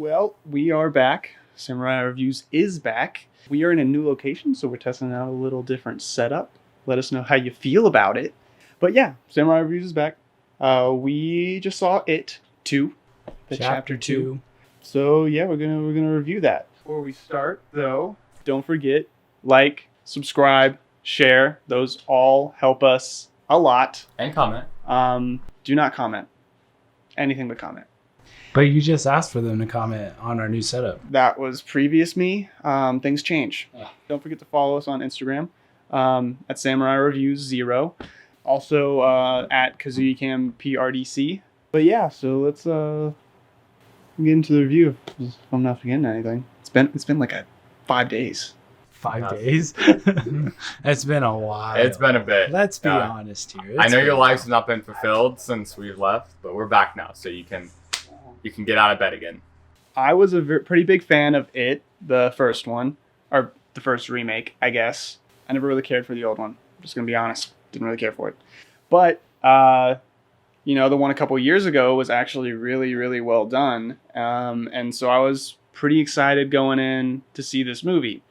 Well, we are back. Samurai Reviews is back. We are in a new location, so we're testing out a little different setup. Let us know how you feel about it. But yeah, Samurai Reviews is back. We just saw It 2, the chapter 2. So yeah, we're gonna review that. Before we start, though, don't forget, like, subscribe, share. Those all help us a lot. And comment. Do not comment. Anything but comment. But you just asked for them to comment on our new setup. That was previous me. Things change. Don't forget to follow us on Instagram at Samurai Reviews 0. Also at KazuyaKam PRDC. But yeah, so let's get into the review if I'm not forgetting anything. It's been like 5 days. 5 days? It's been a while. It's been a bit. Let's be honest here. I know your lives have not been fulfilled since we've left, but we're back now, so you can get out of bed again. I was a pretty big fan of It, the first one, or the first remake, I guess. I never really cared for the old one. I'm just going to be honest. Didn't really care for it. But, the one a couple years ago was actually really, really well done. And so I was pretty excited going in to see this movie.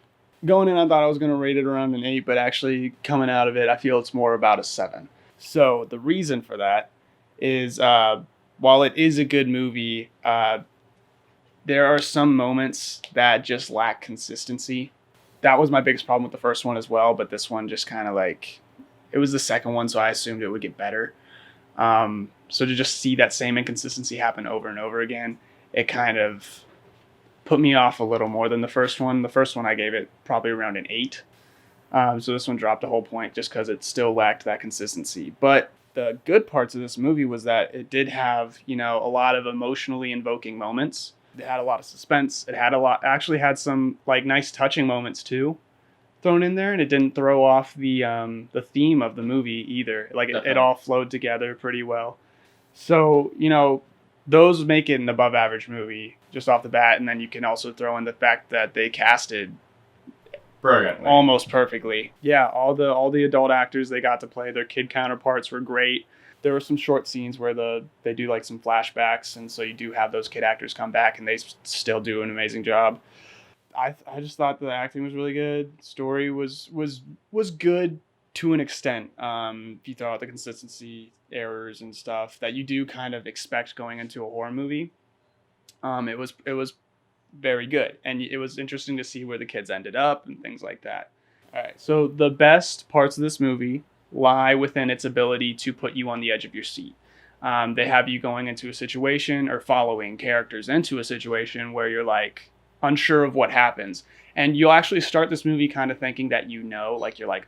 Going in, I thought I was going to rate it around an 8, but actually coming out of it, I feel it's more about a 7. So the reason for that is... while it is a good movie, there are some moments that just lack consistency. That was my biggest problem with the first one as well, but this one just kind of it was the second one, so I assumed it would get better. So to just see that same inconsistency happen over and over again, it kind of put me off a little more than the first one. The first one I gave it probably around an 8. So this one dropped a whole point just because it still lacked that consistency. But the good parts of this movie was that it did have, a lot of emotionally invoking moments. It had a lot of suspense. It actually had some nice touching moments too thrown in there, and it didn't throw off the theme of the movie either. It all flowed together pretty well. So, those make it an above average movie just off the bat, and then you can also throw in the fact that they casted brilliantly, almost perfectly. Yeah, all the adult actors they got to play their kid counterparts were great. There were some short scenes where they do some flashbacks, and so you do have those kid actors come back, and they still do an amazing job. I just thought the acting was really good. Story was good to an extent. If you throw out the consistency errors and stuff that you do kind of expect going into a horror movie, it was very good, and it was interesting to see where the kids ended up and things like that. All right, so the best parts of this movie lie within its ability to put you on the edge of your seat. They have you going into a situation or following characters into a situation where you're unsure of what happens, and you'll actually start this movie kind of thinking that you're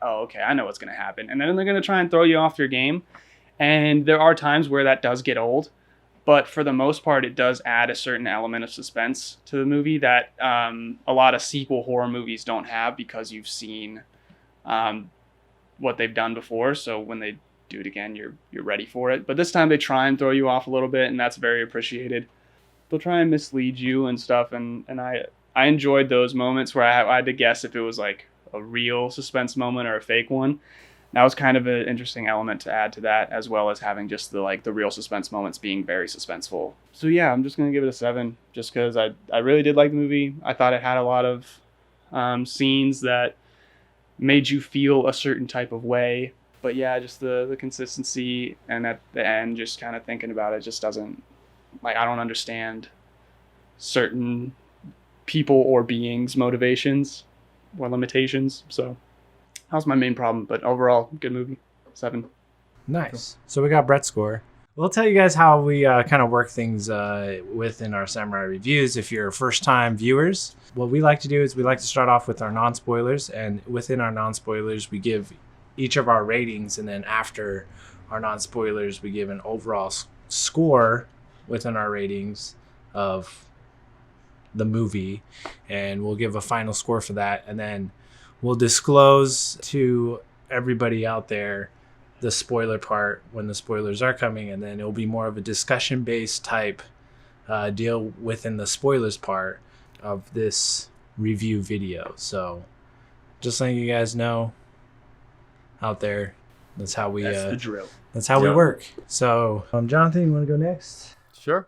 oh, okay, I know what's going to happen, and then they're going to try and throw you off your game, and there are times where that does get old. But for the most part, it does add a certain element of suspense to the movie that a lot of sequel horror movies don't have, because you've seen what they've done before. So when they do it again, you're ready for it. But this time they try and throw you off a little bit, and that's very appreciated. They'll try and mislead you and stuff, and I enjoyed those moments where I had to guess if it was a real suspense moment or a fake one. That was kind of an interesting element to add to that, as well as having just the real suspense moments being very suspenseful. So yeah, I'm just going to give it a 7, just because I really did like the movie. I thought it had a lot of scenes that made you feel a certain type of way. But yeah, just the consistency, and at the end, just kind of thinking about it, just doesn't, I don't understand certain people or beings' motivations or limitations. So that was my main problem, but overall, good movie. 7. Nice. So we got Brett's score. We'll tell you guys how we kind of work things within our Samurai Reviews. If you're first-time viewers, what we like to do is we like to start off with our non-spoilers, and within our non-spoilers, we give each of our ratings, and then after our non-spoilers, we give an overall score within our ratings of the movie, and we'll give a final score for that, and then we'll disclose to everybody out there the spoiler part when the spoilers are coming, and then it'll be more of a discussion-based type deal within the spoilers part of this review video. So just letting you guys know out there, that's how we that's the drill. That's how we work. So Jonathan, you want to go next? Sure.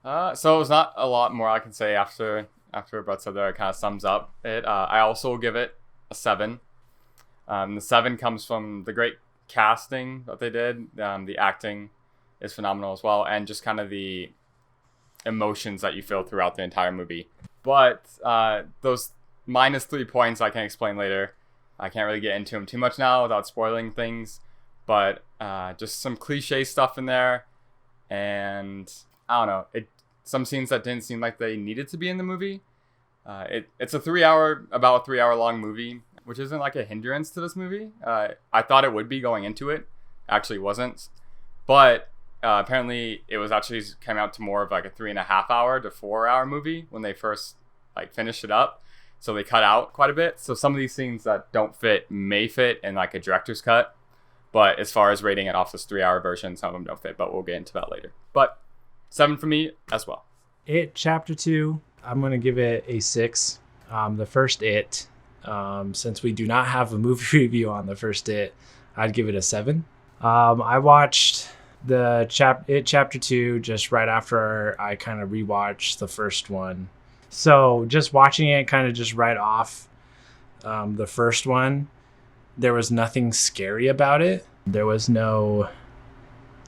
So it's not a lot more I can say after Brett said there. It kind of sums up it. I also will give it a 7. The 7 comes from the great casting that they did. The acting is phenomenal as well, and just kind of the emotions that you feel throughout the entire movie. But those -3 points I can explain later. I can't really get into them too much now without spoiling things. But just some cliche stuff in there, and I don't know. Some scenes that didn't seem like they needed to be in the movie. It's about a 3 hour long movie, which isn't like a hindrance to this movie. I thought it would be going into it. Actually wasn't. But apparently it was actually came out to more of like a 3.5 hour to 4 hour movie when they first like finished it up. So they cut out quite a bit. So some of these scenes that don't fit may fit in like a director's cut. But as far as rating it off this 3 hour version, some of them don't fit, but we'll get into that later. But 7 for me as well. It Chapter 2, I'm going to give it a 6. The first It, since we do not have a movie review on the first It, I'd give it a 7. I watched the Chapter 2 just right after I kind of rewatched the first one. So just watching it kind of just right off the first one, there was nothing scary about it. There was no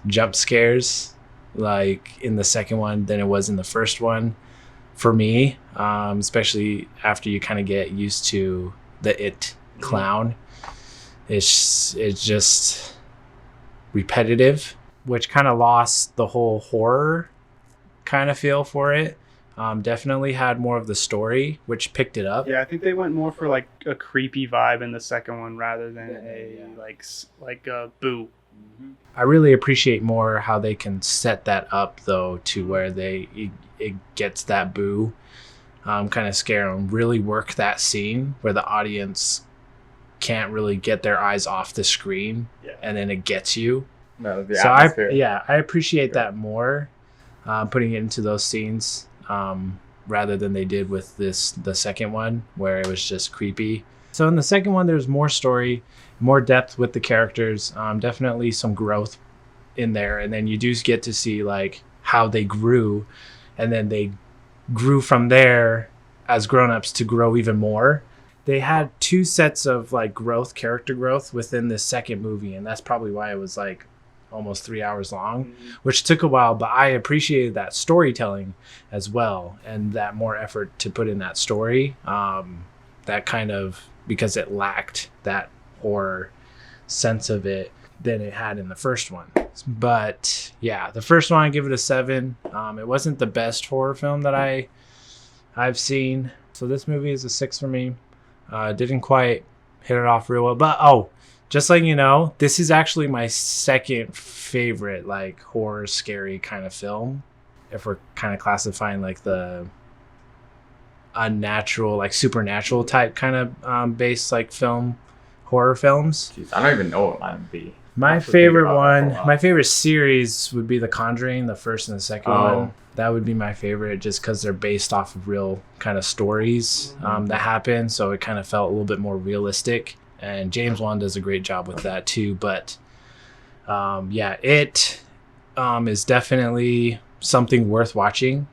jump scares like in the second one than it was in the first one for me, especially after you kind of get used to the It clown. It's just repetitive, which kind of lost the whole horror kind of feel for it. Definitely had more of the story, which picked it up. Yeah, I think they went more for like a creepy vibe in the second one rather than like a boo. I really appreciate more how they can set that up though, to where it gets that boo kind of scare and really work that scene where the audience can't really get their eyes off the screen, and then it gets you. No, the so atmosphere. I appreciate that more, putting it into those scenes. Rather than they did with the second one where it was just creepy. So in the second one, there's more story, more depth with the characters, definitely some growth in there. And then you do get to see like how they grew, and then they grew from there as grown-ups to grow even more. They had 2 sets of like character growth within the second movie. And that's probably why it was like almost 3 hours long, which took a while, but I appreciated that storytelling as well, and that more effort to put in that story, that kind of, because it lacked that horror sense of it than it had in the first one. But yeah, the first one I give it a 7. It wasn't the best horror film that I've seen, so this movie is a 6 for me. Didn't quite hit it off real well, but just letting you know, this is actually my second favorite like horror scary kind of film, if we're kind of classifying like the unnatural, like supernatural type kind of based like horror films. Jeez, I don't even know what mine would be. My favorite series would be The Conjuring, the first and the second one. That would be my favorite, just because they're based off of real kind of stories that happen, so it kind of felt a little bit more realistic. And James Wan does a great job with that too. But it is definitely something worth watching.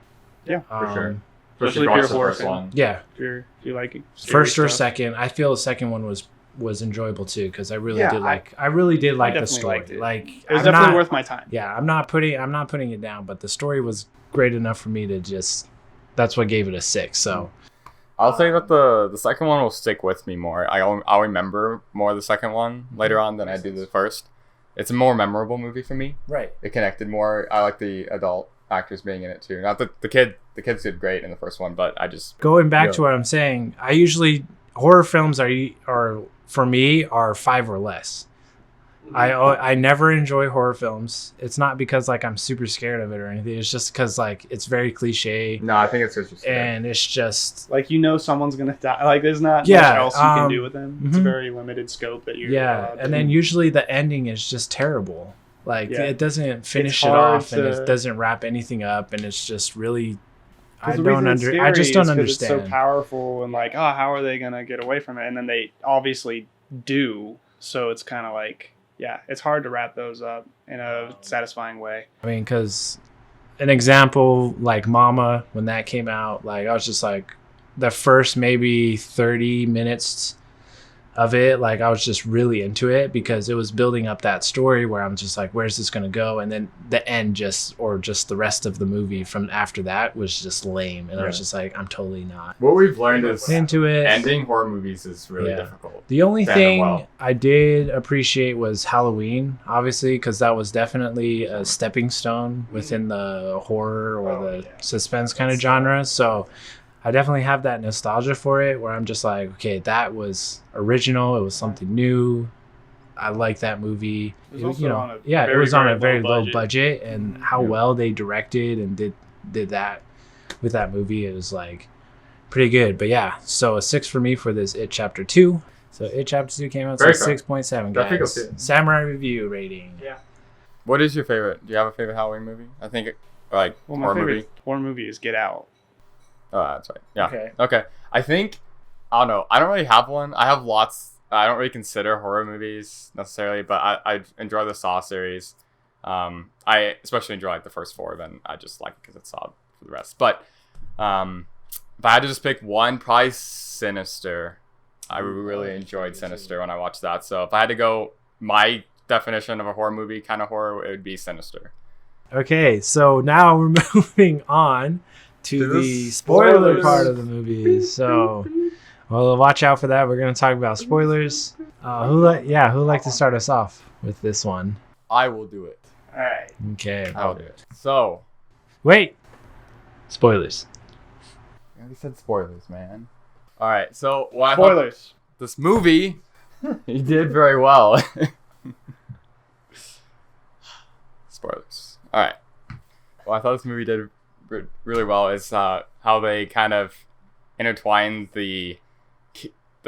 Yeah, for sure. Especially if you're a horror fan. one. Yeah. If you like it. First or second. I feel the second one was enjoyable too, because I really did like the story. Liked it. Like It was definitely worth my time. Yeah, I'm not putting it down, but the story was great enough for me to just, that's what gave it a 6. So I'll say that the second one will stick with me more. I'll remember more of the second one later on than I do the first. It's a more memorable movie for me. Right. It connected more. I like the adult actors being in it too. Not the kids did great in the first one, but I just going back to what I'm saying, I usually, horror films are for me are 5 or less. I never enjoy horror films. It's not because like I'm super scared of it or anything. It's just because like it's very cliche. No, I think it's just and it's just like someone's gonna die. Like there's not much else you can do with them. It's a very limited scope that you're and then usually the ending is just terrible. Like it doesn't finish it off, and it doesn't wrap anything up, and it's just really I just don't understand. It's so powerful and like, how are they gonna get away from it? And then they obviously do. So it's kind of like, it's hard to wrap those up in a satisfying way. I mean, because an example, like Mama, when that came out, like I was just like the first maybe 30 minutes of it, like I was just really into it because it was building up that story where I'm just like, where's this gonna go? And then the end just the rest of the movie from after that was just lame, and I was just like, I'm totally not What we've learned is into it. ending horror movies is really difficult. The only to end them thing well. I did appreciate was Halloween, obviously, because that was definitely a stepping stone within the horror or the suspense kind of genre. So I definitely have that nostalgia for it where I'm just like, okay, that was original. It was something new. I like that movie. It was It was on a very low budget, and how well they directed and did that with that movie, it was like pretty good. But yeah, so a 6 for me for this It Chapter 2. So It Chapter 2 came out, so 6.7, guys. Samurai review rating. Yeah. What is your favorite? Do you have a favorite Halloween movie? I think like Well, my horror favorite movie. horror movie is Get Out. Oh, that's right. Yeah. Okay. I think I don't know. I don't really have one. I have lots. I don't really consider horror movies necessarily, but I enjoy the Saw series. I especially enjoy like the first 4. Then I just like it because it's Saw for the rest. But if I had to just pick one, probably Sinister. I really enjoyed Sinister when I watched that. So if I had to go, my definition of a horror movie, kind of horror, it would be Sinister. Okay, so now we're moving on to the spoiler part of the movie. So, well, watch out for that. We're going to talk about spoilers. Who'd like to start us off with this one? I will do it. All right. Okay. I will do it. So, Wait. Spoilers. I already said spoilers, man. All right. So, Spoilers. This movie, he did very well. Spoilers. All right. Well, I thought this movie did really well is how they kind of intertwined the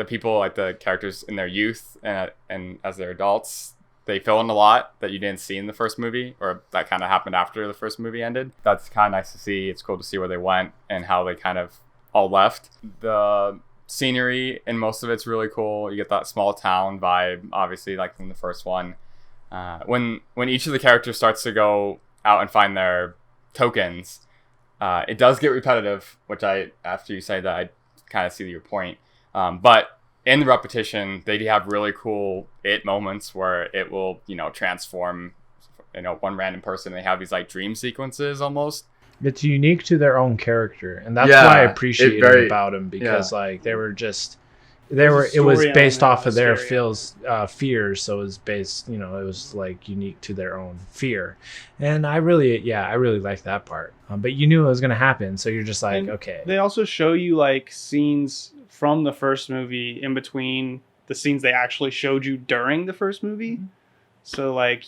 people, like the characters in their youth and as they're adults. They fill in a lot that you didn't see in the first movie, or that kind of happened after the first movie ended. That's kind of nice to see. It's cool to see where they went and how they kind of all left. The scenery in most of it's really cool. You get that small town vibe, obviously, like in the first one. When each of the characters starts to go out and find their tokens, it does get repetitive, which after you say that, I kind of see your point. But in the repetition, they do have really cool moments where it will, transform, one random person. They have these like dream sequences almost. It's unique to their own character, and that's what I appreciate about them, because like it was based off of their fears, so it was based, it was like unique to their own fear, and I really like that part. But you knew it was gonna happen, so you're just like, and okay. They also show you like scenes from the first movie in between the scenes they actually showed you during the first movie. Mm-hmm. So like,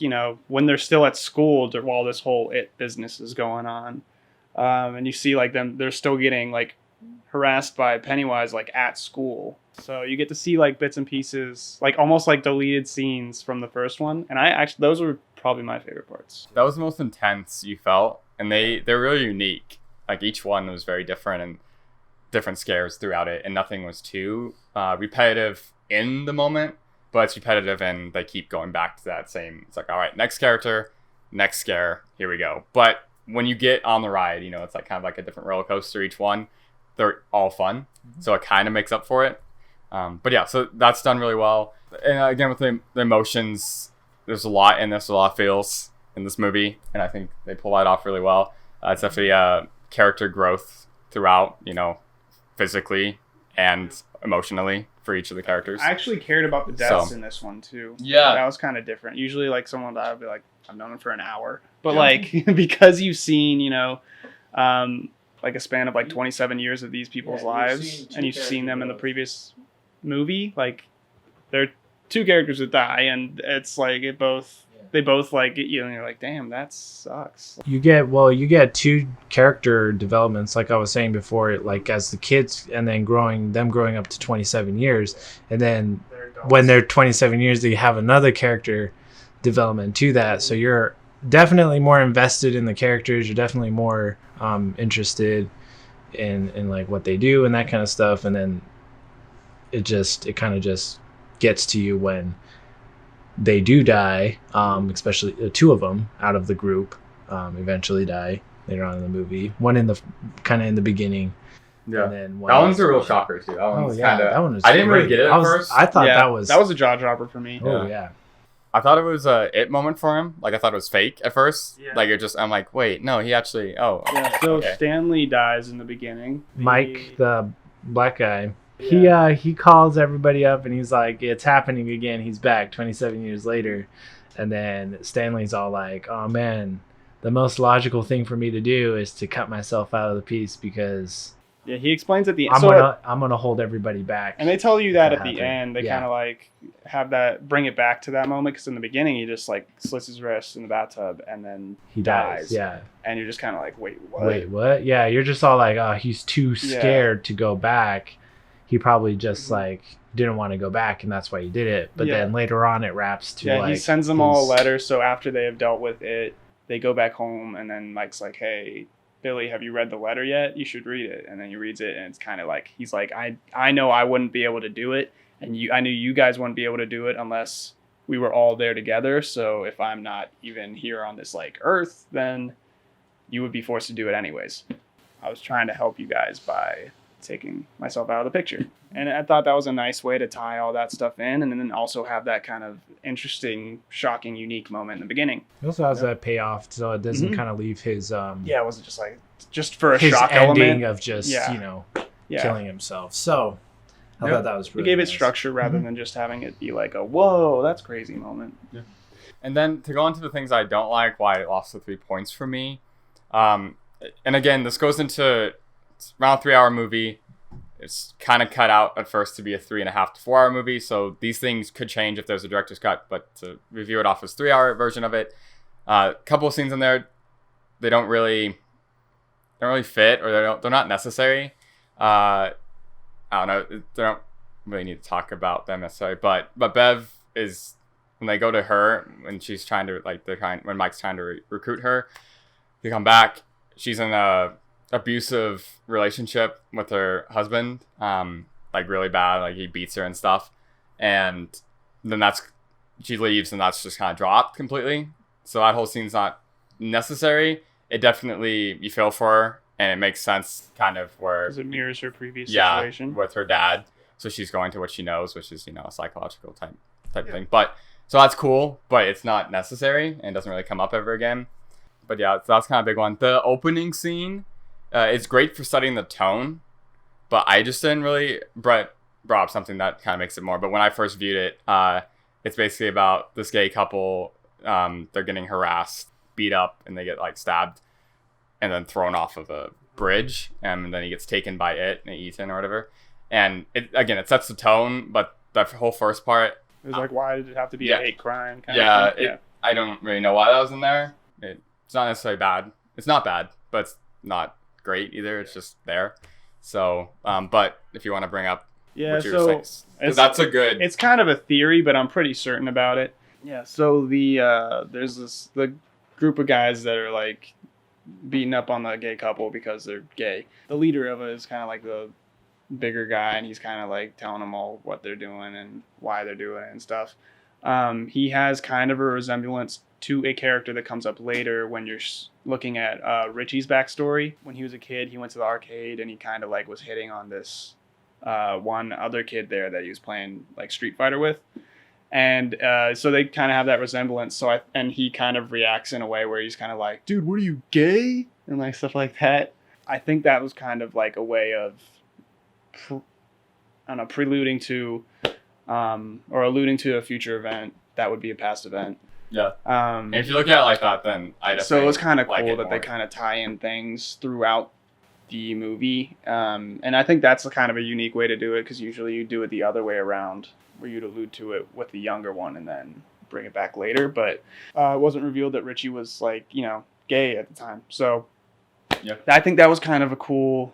when they're still at school while this whole business is going on, and you see like they're still getting like harassed by Pennywise like at school. So you get to see like bits and pieces, like almost like deleted scenes from the first one. And those were probably my favorite parts. That was the most intense you felt, and they're really unique. Like each one was very different and different scares throughout it, and nothing was too repetitive in the moment, but it's repetitive and they keep going back to that same. It's like, all right, next character, next scare, here we go. But when you get on the ride, it's like kind of like a different roller coaster. Each one, they're all fun, so it kind of makes up for it. But yeah, so that's done really well. And again, with the emotions, there's a lot in this, a lot of feels in this movie, and I think they pull that off really well. It's definitely character growth throughout, physically and emotionally for each of the characters. I actually cared about the deaths in this one too. Yeah, that was kind of different. Usually, like someone I would be like, I've known him for an hour, but like because you've seen, like a span of like 27 years of these people's lives, and you've seen them in the previous movie, like there are 2 characters that die, and it's like they both like get you, and you're like, damn, that sucks. You get 2 character developments, like I was saying before, like as the kids, and then growing up to 27 years, and then when they're 27 years, they have another character development to that. So you're definitely more invested in the characters. You're definitely more interested in like what they do and that kind of stuff. And then it kind of just gets to you when they do die, especially 2 of them out of the group eventually die. later on in the movie. One in the kind of in the beginning. Yeah. And then That one's a real shocker too. That one's that one was I didn't really great. get it at first. I thought Yeah, that was a jaw dropper for me. Oh yeah. I thought it was a it moment for him. Like I thought it was fake at first. Yeah. Like I'm like, wait, no, he actually. Oh. Yeah. So okay. Stanley dies in the beginning. Mike, the black guy. Yeah. He calls everybody up and he's like, it's happening again. He's back 27 years later. And then Stanley's all like, oh man, the most logical thing for me to do is to cut myself out of the piece because Yeah, he explains at the I'm end. gonna hold everybody back. And they tell you that That at the happened. end. They Yeah. kind of like have that, bring it back to that moment, because in the beginning he just like slits his wrist in the bathtub and then He dies. Yeah. And you're just kind of like, wait, what? Wait, what? Yeah, you're just all like, oh, he's too Yeah. scared to go back. He probably just like didn't want to go back, and that's why he did it. But Yeah. then later on, it wraps to Yeah, like he sends them all a his- letter. So after they have dealt with it, they go back home, and then Mike's like, hey, Billy, have you read the letter yet? You should read it. And then he reads it, and it's kind of like, he's like, I know I wouldn't be able to do it, and I knew you guys wouldn't be able to do it unless we were all there together. So if I'm not even here on this like earth, then you would be forced to do it anyways. I was trying to help you guys by taking myself out of the picture. And I thought that was a nice way to tie all that stuff in, and then also have that kind of interesting, shocking, unique moment in the beginning. He also has that payoff, so it doesn't Mhm. kind of leave his Yeah, it wasn't just like, just for a his shock ending element. of just Yeah. Yeah. killing himself. So I Yep. thought that was It really gave it nice. structure rather than just having it be like a, whoa, that's crazy moment. And then to go into the things I don't like, why it lost the 3 points for me. And again, this goes into it's around a 3-hour movie. It's kind of cut out at first to be a 3.5 to 4 hour movie. So these things could change if there's a director's cut, but to review it off as 3-hour version of it, a couple of scenes in there, they don't really fit, or they're not necessary. I don't know. They don't really need to talk about them necessarily, but Bev is, when they go to her, when she's trying to when Mike's trying to recruit her, they come back. She's in a abusive relationship with her husband, like really bad, like he beats her and stuff, and then she leaves, and that's just kind of dropped completely. So that whole scene's not necessary. It definitely, you feel for her, and it makes sense kind of where Because it mirrors her previous yeah, situation. with her dad. So she's going to what she knows, which is, a psychological type thing. But so that's cool, but it's not necessary and doesn't really come up ever again. But yeah, so that's kind of a big one. The opening scene is great for setting the tone, but I just didn't really brought up something that kind of makes it more. But when I first viewed it, it's basically about this gay couple. They're getting harassed, beat up, and they get like stabbed and then thrown off of a bridge, and then he gets taken by Ethan or whatever. And it sets the tone, but the whole first part, It was like, why did it have to be Yeah. a hate crime? yeah, Of thing? I don't really know why that was in there. It's not necessarily bad. It's not bad, but it's not great either. It's just there. So, but if you want to bring up Yeah, what you were so saying, 'cause that's a good. it's kind of a theory, but I'm pretty certain about it. Yeah, so there's the group of guys that are like beating up on the gay couple because they're gay. The leader of it is kind of like the bigger guy, and he's kind of like telling them all what they're doing and why they're doing it and stuff. He has kind of a resemblance to a character that comes up later when you're looking at Richie's backstory. When he was a kid, he went to the arcade and he kind of like was hitting on this one other kid there that he was playing like Street Fighter with. And so they kind of have that resemblance. And he kind of reacts in a way where he's kind of like, dude, what are you, gay? And like stuff like that. I think that was kind of like a way of, preluding to, or alluding to a future event that would be a past event. Yeah. And if you look at it like that, then I definitely so it was kind of like cool it that they more. kind of tie in things throughout the movie. And I think that's kind of a unique way to do it, because usually you do it the other way around, where you'd allude to it with the younger one and then bring it back later. But it wasn't revealed that Richie was like, gay at the time. So Yeah. I think that was kind of a cool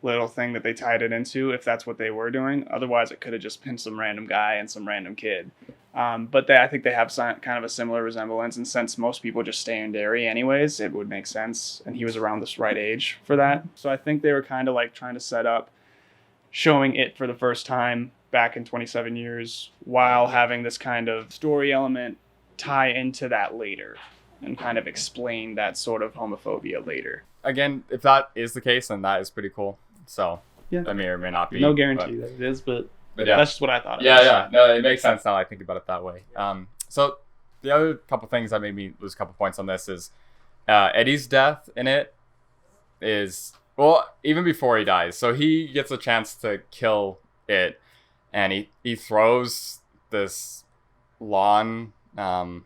little thing that they tied it into, if that's what they were doing. Otherwise, it could have just been some random guy and some random kid. But I think they have kind of a similar resemblance, and since most people just stay in Derry anyways, it would make sense, and he was around this right age for that. So I think they were kind of like trying to set up showing it for the first time back in 27 years while having this kind of story element tie into that later. and kind of explain that sort of homophobia later. Again, if that is the case, then that is pretty cool. So Yeah. that may or may not be. No guarantee that it is, but yeah. that's just what I thought. Yeah. No, it makes sense now I think about it that way. So the other couple things that made me lose a couple points on this is Eddie's death in it is, well, even before he dies. So he gets a chance to kill it, and he throws this lawn, like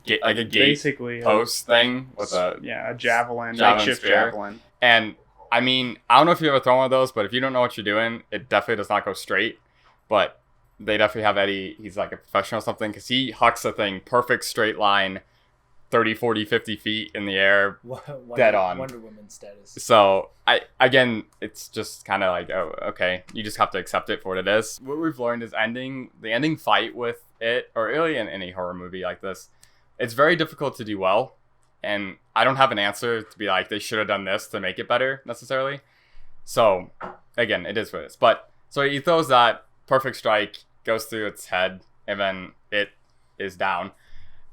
a gate basically post thing with a javelin, javelin makeshift spear. javelin. And I mean, I don't know if you've ever thrown one of those, but if you don't know what you're doing, it definitely does not go straight. But they definitely have Eddie, he's like a professional or something, because he hucks the thing perfect straight line, 30, 40, 50 feet in the air, dead on. Wonder Woman status. So, again, it's just kind of like, oh, okay, you just have to accept it for what it is. What we've learned is the ending fight with it, or really in any horror movie like this, it's very difficult to do well. And I don't have an answer to be like, they should have done this to make it better, necessarily. So, again, it is what it is. But, so he throws that perfect strike, goes through its head, and then it is down.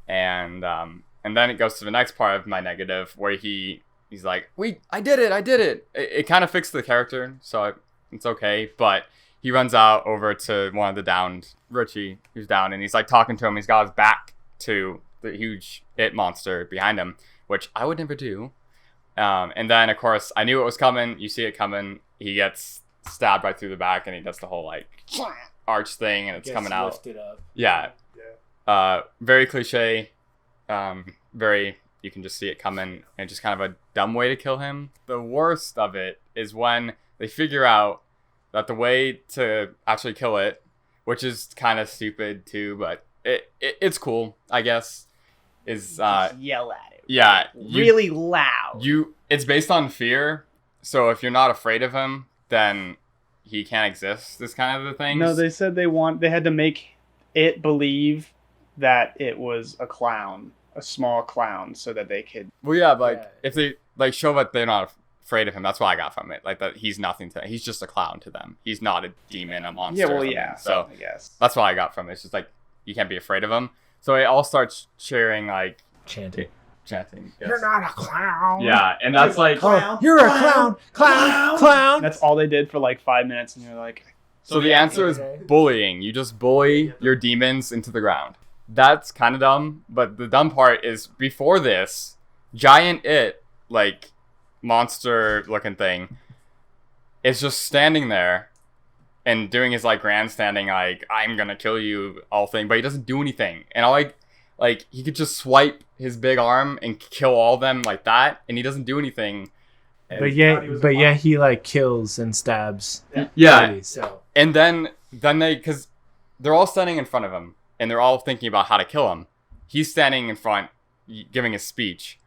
And then it goes to the next part of my negative, where he's like, I did it. It kind of fixed the character, so it's okay. But he runs out over to one of the downed, Richie, who's down, and he's like talking to him. He's got his back to the huge it monster behind him, which I would never do. And then, of course, I knew it was coming. You see it coming. He gets stabbed right through the back, and he does the whole, like, arch thing, and it's coming out. Lifted up. Yeah. Very cliche. You can just see it coming, and just kind of a dumb way to kill him. The worst of it is when they figure out that the way to actually kill it, which is kind of stupid too, but it's cool, I guess, is Just yell at it. Yeah, really loud. It's based on fear, so if you're not afraid of him, then he can't exist. This kind of the thing. No, they said they had to make it believe that it was a clown, a small clown, so that they could. Well, yeah, but if they like show that they're not afraid of him, that's what I got from it. Like that he's nothing to. He's just a clown to them. He's not a demon, a monster. Yeah, well, or something. yeah. So I guess that's what I got from it. It's just like you can't be afraid of him. So it all starts cheering, like Chanting. Yes. You're not a clown. Yeah, and that's like You're a clown. that's all they did for like 5 minutes, and you're like, So the answer is bullying. You just bully your demons into the ground. That's kind of dumb, but the dumb part is before this, giant like monster looking thing is just standing there and doing his like grandstanding like I'm gonna kill you all thing, but he doesn't do anything. And I like he could just swipe his big arm and kill all of them like that, and he doesn't do anything. But yet he like kills and stabs. Yeah. Eddie, so And then because they're all standing in front of him and they're all thinking about how to kill him. He's standing in front giving a speech,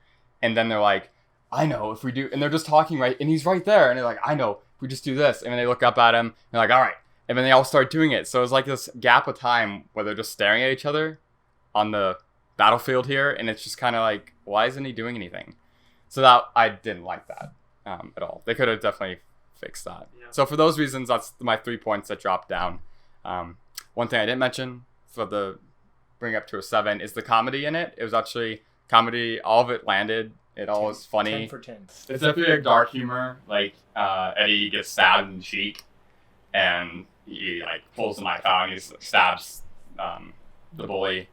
and then they're like, I know if we do, and they're just talking right, and he's right there, and they're like, I know if we just do this, and then they look up at him and they're like, all right, and then they all start doing it. So it's like this gap of time where they're just staring at each other on the battlefield here, and it's just kind of like, why isn't he doing anything? So that I didn't like that at all. They could have definitely fixed that. Yeah. So for those reasons, that's my 3 points that dropped down. One thing I didn't mention for the bring up to a 7 is the comedy in it. It was actually comedy. All of it landed. It all was funny. 10 for 10. It's definitely a dark humor. Like Eddie gets stabbed in the cheek, and he like pulls the knife out and he stabs the bully.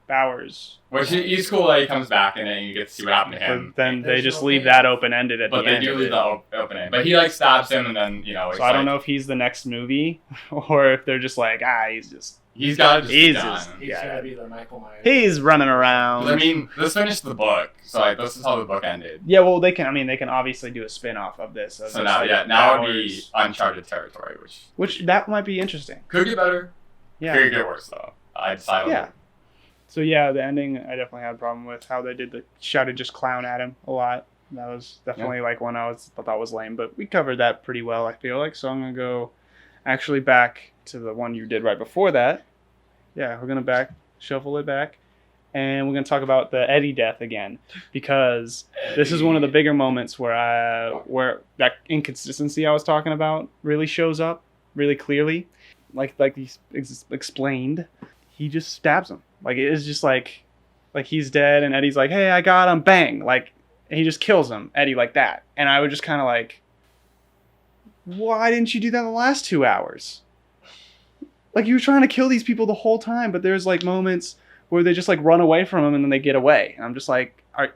Bowers. Which he's cool that he comes back and then you get to see what happened to him. But then they just leave that open-ended at the end. But they do leave that open-ended. But he like stabs him and then, So I don't know if he's the next movie or if they're just like, he's got to He's gotta be the Michael Myers. He's running around. I mean, this finished the book. So like, this is how the book ended. Yeah, well, they can obviously do a spin-off of this. So now it would be uncharted territory, which that might be interesting. Could get better. Yeah. Could get worse though. I decided. Yeah. So yeah, the ending I definitely had a problem with how they did the shouted just clown at him a lot. That was definitely like one I thought was lame, but we covered that pretty well, I feel like. So I'm gonna go actually back to the one you did right before that. Yeah, we're gonna shuffle it back, and we're gonna talk about the Eddie death again, because this is one of the bigger moments where that inconsistency I was talking about really shows up really clearly, like he explained. he just stabs him. Like, it is just like he's dead, and Eddie's like, hey, I got him, bang. Like, and he just kills him, Eddie, like that. And I was just kind of like, why didn't you do that in the last 2 hours? Like, you were trying to kill these people the whole time, but there's like moments where they just like run away from him and then they get away. And I'm just like, I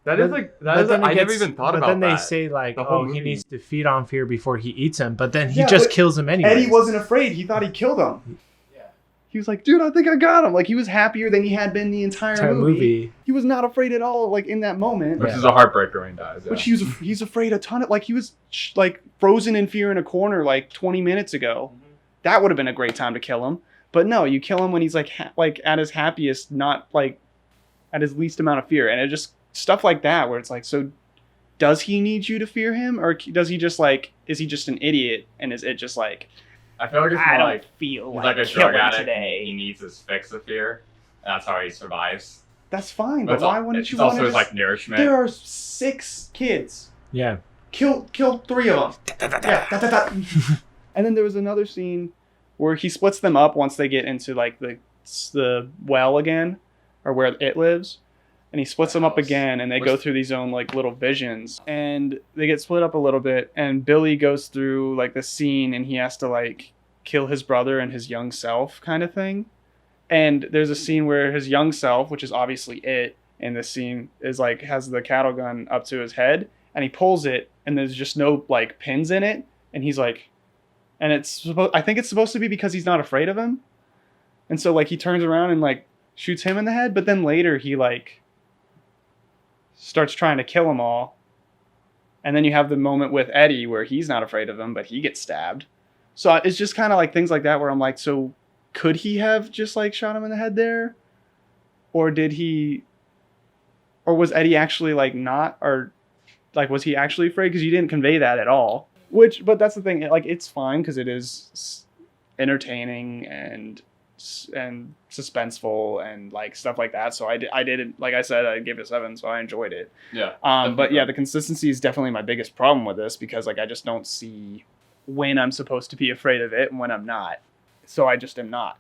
never even thought about that. But then they say like, whole he movie. needs to feed on fear before he eats him. But then he Yeah, just but kills him anyway. Eddie wasn't afraid. He thought he killed him. Yeah. He was like, dude, I think I got him. Like, he was happier than he had been the entire movie. He was not afraid at all, like, in that moment. Which is a heartbreaker when he dies. Yeah. Which he's afraid a ton of, like, he was like frozen in fear in a corner like 20 minutes ago. Mm-hmm. That would have been a great time to kill him. But no, you kill him when he's like like at his happiest, not like at his least amount of fear. And it just stuff like that where it's like, so does he need you to fear him, or does he just like, is he just an idiot, and is it just like, I feel like it's I more don't like feel he's like like a drug killing addict. today. He needs his fix of fear, and that's how he survives. that's fine, But but why wouldn't you it's want also to his like nourishment. there are 6 kids. Yeah. Kill 3 of them. Yeah, and then there was another scene where he splits them up once they get into like the well again, or where it lives, and he splits them up again, and they go through these own like little visions, and they get split up a little bit, and Billy goes through like the scene, and he has to like kill his brother and his young self kind of thing. And there's a scene where his young self, which is obviously it in this scene, is like has the cattle gun up to his head, and he pulls it, and there's just no like pins in it, and he's like, and I think it's supposed to be because he's not afraid of him, and so like he turns around and like shoots him in the head, but then later he like starts trying to kill them all, and then you have the moment with Eddie where he's not afraid of him, but he gets stabbed. So it's just kind of like things like that where I'm like, so could he have just like shot him in the head there, or was Eddie actually like not, or like was he actually afraid, because you didn't convey that at all. But that's the thing, like, it's fine because it is entertaining and suspenseful and like stuff like that. So I did it, like I said, I gave it a 7, so I enjoyed it. Yeah. But yeah, the consistency is definitely my biggest problem with this, because like I just don't see when I'm supposed to be afraid of it and when I'm not. So I just am not.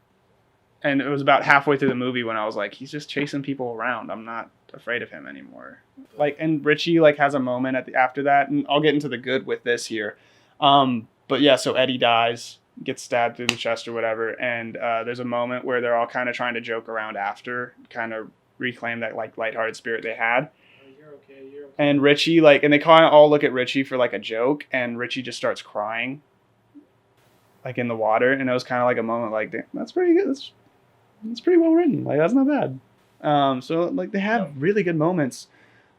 And it was about halfway through the movie when I was like, he's just chasing people around. I'm not afraid of him anymore. Like, and Richie like has a moment after that, and I'll get into the good with this here. But yeah, so Eddie dies, gets stabbed through the chest or whatever, and there's a moment where they're all kind of trying to joke around after, kind of reclaim that like lighthearted spirit they had. You're okay. And Richie like, and they kind of all look at Richie for like a joke, and Richie just starts crying, like in the water, and it was kind of like a moment like, damn, that's pretty good. That's pretty well written. Like, that's not bad. So like they have really good moments.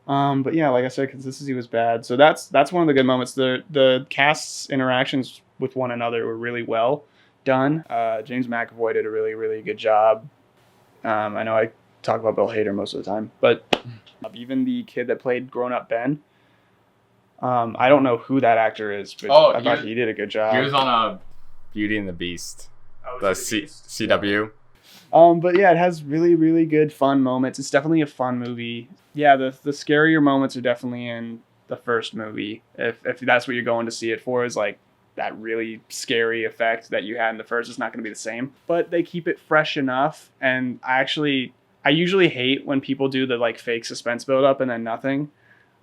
But yeah, like I said, consistency was bad. So that's one of the good moments. The cast's interactions with one another were really well done. James McAvoy did a really, really good job. I know I talk about Bill Hader most of the time, but even the kid that played grown-up Ben, I don't know who that actor is, but I thought he did a good job. He was on Beauty and the Beast, the CW. But yeah, it has really, really good fun moments. It's definitely a fun movie. Yeah, the scarier moments are definitely in the first movie. If that's what you're going to see it for, is like that really scary effect that you had in the first is not going to be the same. But they keep it fresh enough. And I usually hate when people do the like fake suspense build up and then nothing.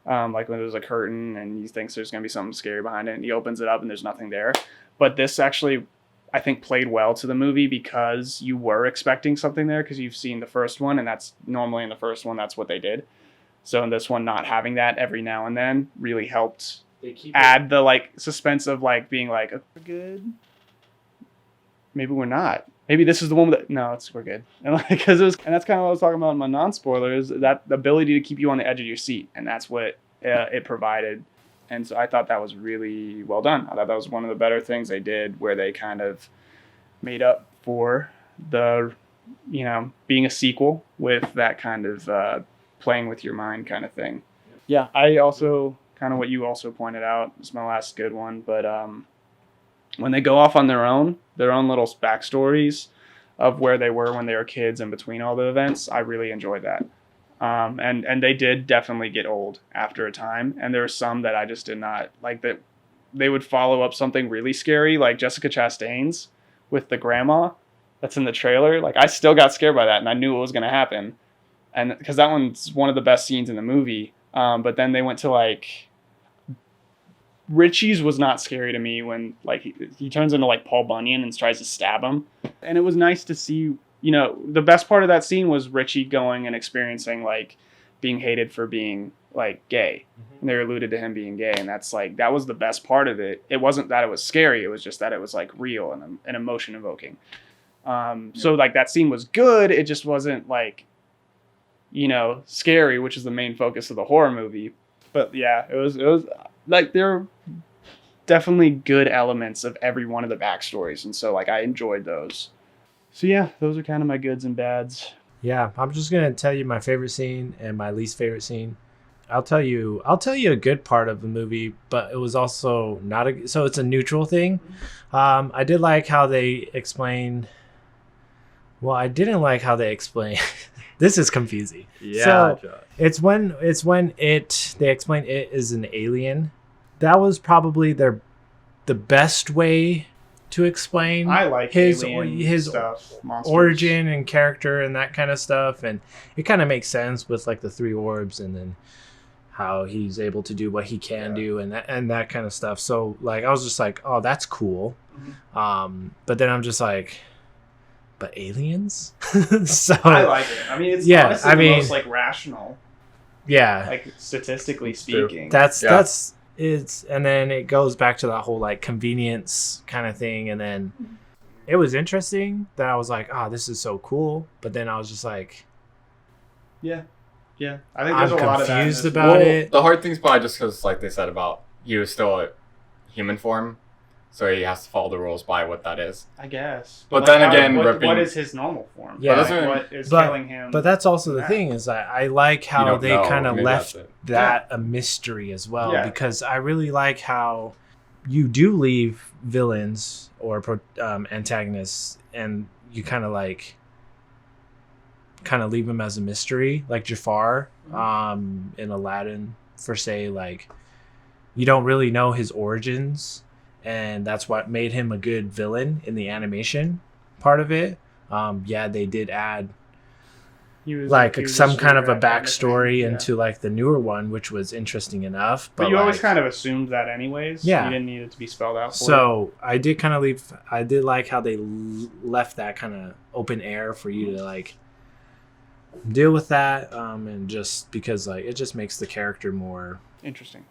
Like when there's a curtain and you think there's going to be something scary behind it, and he opens it up and there's nothing there. But this actually, I think, played well to the movie, because you were expecting something there, because you've seen the first one, and that's normally in the first one, that's what they did. So in this one, not having that every now and then really helped add the like suspense of like being like, oh, we're good. Maybe we're not. Maybe this is the one that, no, we're good. And like, and that's kind of what I was talking about in my non-spoilers, that the ability to keep you on the edge of your seat. And that's what it provided. And so I thought that was really well done. I thought that was one of the better things they did, where they kind of made up for the, being a sequel with that kind of playing with your mind kind of thing. Yeah, I also, kind of what you also pointed out, is my last good one, but when they go off on their own little backstories of where they were when they were kids and between all the events, I really enjoyed that. And they did definitely get old after a time. And there were some that I just did not like, that they would follow up something really scary, like Jessica Chastain's with the grandma. that's in the trailer, like I still got scared by that, and I knew it was gonna happen, and because that one's one of the best scenes in the movie. But then they went to like Richie's was not scary to me when like he turns into like Paul Bunyan and tries to stab him, and it was nice to see. You know, the best part of that scene was Richie going and experiencing like being hated for being like gay. And they alluded to him being gay, and that's like that was the best part of it. It wasn't that it was scary, it was just that it was like real and emotion evoking. So like that scene was good, it just wasn't like, you know, scary, which is the main focus of the horror movie. But yeah, it was like there were definitely good elements of every one of the backstories, and so like I enjoyed those. So yeah, those are kind of my goods and bads. Yeah, I'm just gonna tell you my favorite scene and my least favorite scene. I'll tell you a good part of the movie, but it was also not a. So it's a neutral thing. I did like how they explain. Well, I didn't like how they explain. This is confusing. Yeah, So Josh. it's when they explain it is an alien. That was probably the best way to explain I like his stuff, monsters. origin and character and that kind of stuff, and it kind of makes sense with like the 3 orbs and then how he's able to do what he can do and that kind of stuff. So like I was just like, oh, that's cool. But then I'm just like, but aliens? So I like it. I mean, it's honestly the most like rational, like statistically speaking. That's it's, and then it goes back to that whole like convenience kind of thing, and then it was interesting that I was like, oh, this is so cool, but then I was just like, yeah, I think I'm there's a lot of that in confused this about movie. it. The hard thing's probably just because, like they said about he was still a human form, so he has to follow the rules by what that is. I guess. But then again, what is his normal form? Yeah. Like, what is killing him? But that's also the thing is I like how don't they know. kind of Maybe left that's it. that a mystery as well, Yeah. because I really like how you do leave villains or antagonists, and you kind of leave them as a mystery, like Jafar in Aladdin, for say, like you don't really know his origins, and that's what made him a good villain in the animation part of it. They did add He was some kind of a rat kind of backstory thing, into like the newer one, which was interesting enough. But you always like, kind of assumed that anyways. Yeah. You didn't need it to be spelled out for you. So I did kind of leave. I did like how they left that kind of open air for you to like deal with that, and just because like it just makes the character more Interesting.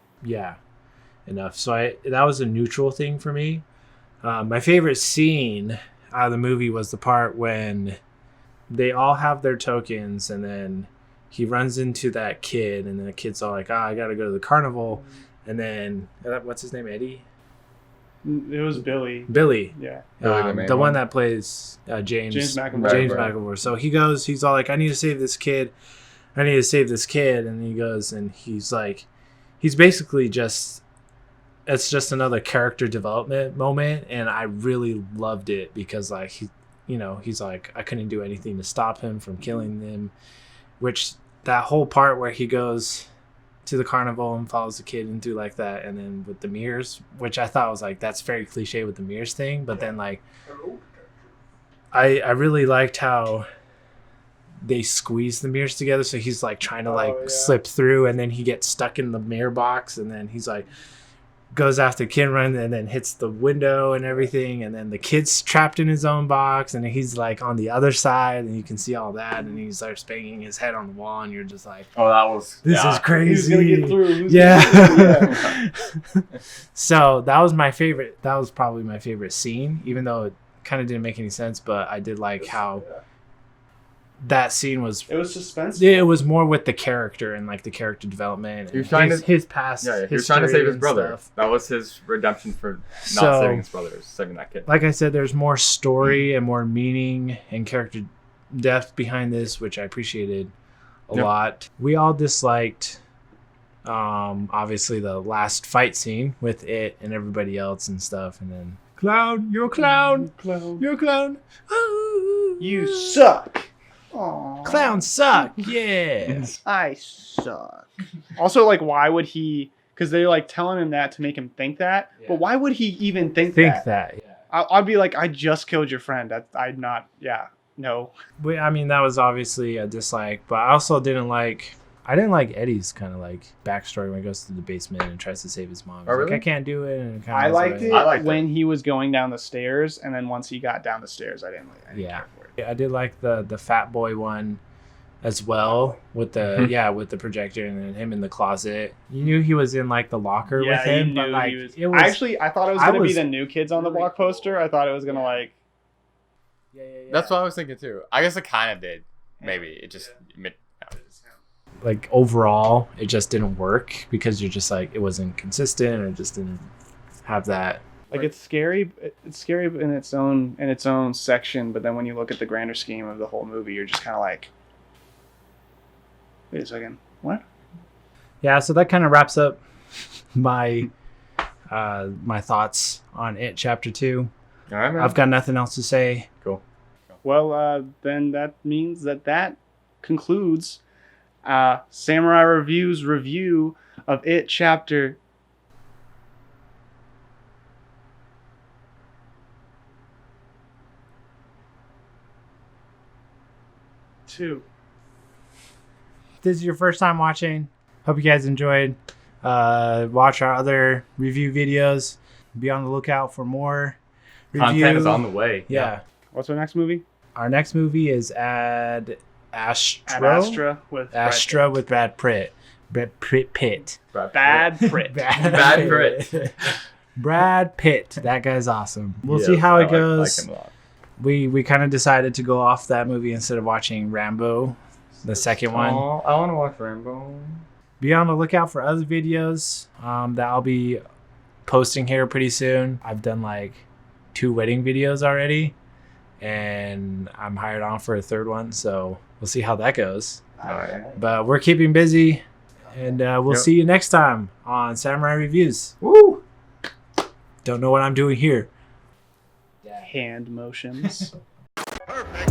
enough. So that was a neutral thing for me. My favorite scene out of the movie was the part when they all have their tokens, and then he runs into that kid, and then the kid's all like, I gotta go to the carnival, and then what's his name, Eddie? It was Billy. Yeah. The one that plays James McAvoy. James Right. McAvoy. So he's all like, I need to save this kid, and he goes, and he's like, he's basically just, it's just another character development moment, and I really loved it because like he's like, I couldn't do anything to stop him from killing them, which that whole part where he goes to the carnival and follows the kid and do like that, and then with the mirrors, which I thought was like, that's very cliche with the mirrors thing, but then like I really liked how they squeeze the mirrors together, so he's like trying to slip through, and then he gets stuck in the mirror box, and then he's like goes after kid run and then hits the window and everything, and then the kid's trapped in his own box, and he's like on the other side, and you can see all that, and he starts banging his head on the wall, and you're just like, Oh, that was this is Who's crazy. gonna get through? Who's Yeah. So that was my favorite. That was probably my favorite scene, even though it kind of didn't make any sense, but I did like how that scene was. It was suspenseful. It was more with the character and like the character development. He was and trying his past. he was history trying to save his and brother. stuff. That was his redemption for not So- saving his brother, saving that kid. Like I said, there's more story and more meaning and character depth behind this, which I appreciated a Yep. lot. We all disliked, obviously, the last fight scene with it and everybody else and stuff, and then clown, you're a clown, you're a clown. You suck. Aww. Clowns suck. Yeah. I suck. Also, like, why would he? Because they're like telling him that to make him think that. Yeah. But why would he even think Think that? that. Yeah. I'd be like, I just killed your friend. I'd not. Yeah, no. I mean, that was obviously a dislike, but I also didn't like Eddie's kind of like backstory when he goes to the basement and tries to save his mom. He's Oh, like, really? I can't do it. And I liked it I liked when he was going down the stairs, and then once he got down the stairs, I didn't care for it. I did like the fat boy one as well with the with the projector and then him in the closet. You knew he was in like the locker with him, you but knew like he was. it was I thought it was gonna be the New Kids on the Block poster. I thought it was gonna like. yeah. That's what I was thinking too. I guess it kind of did. Maybe it just. Like overall, it just didn't work because you're just like it wasn't consistent or it just didn't have that. Like it's scary. It's scary in its own section, but then when you look at the grander scheme of the whole movie, you're just kind of like, wait a second, what? Yeah, so that kind of wraps up my my thoughts on It Chapter 2. All right, man. I've got nothing else to say. Cool. Well, then that means that concludes Samurai Review's review of It Chapter 2. If this is your first time watching, hope you guys enjoyed. Watch our other review videos. Be on the lookout for more review. Content is on the way. Yeah. What's our next movie? Our next movie is Ad Astra. Ad Astra with Astra with Brad Pitt. Brad Pitt. Bad Prit. Bad Pitt. Brad Pitt. That guy's awesome. We'll see how it goes. I like him a lot. We kind of decided to go off that movie instead of watching Rambo, the second one. I want to watch Rambo. Be on the lookout for other videos that I'll be posting here pretty soon. I've done like 2 wedding videos already, and I'm hired on for a 3rd one, so we'll see how that goes. All right. But we're keeping busy, and we'll see you next time on Samurai Reviews. Woo! Don't know what I'm doing here. Hand motions. Perfect.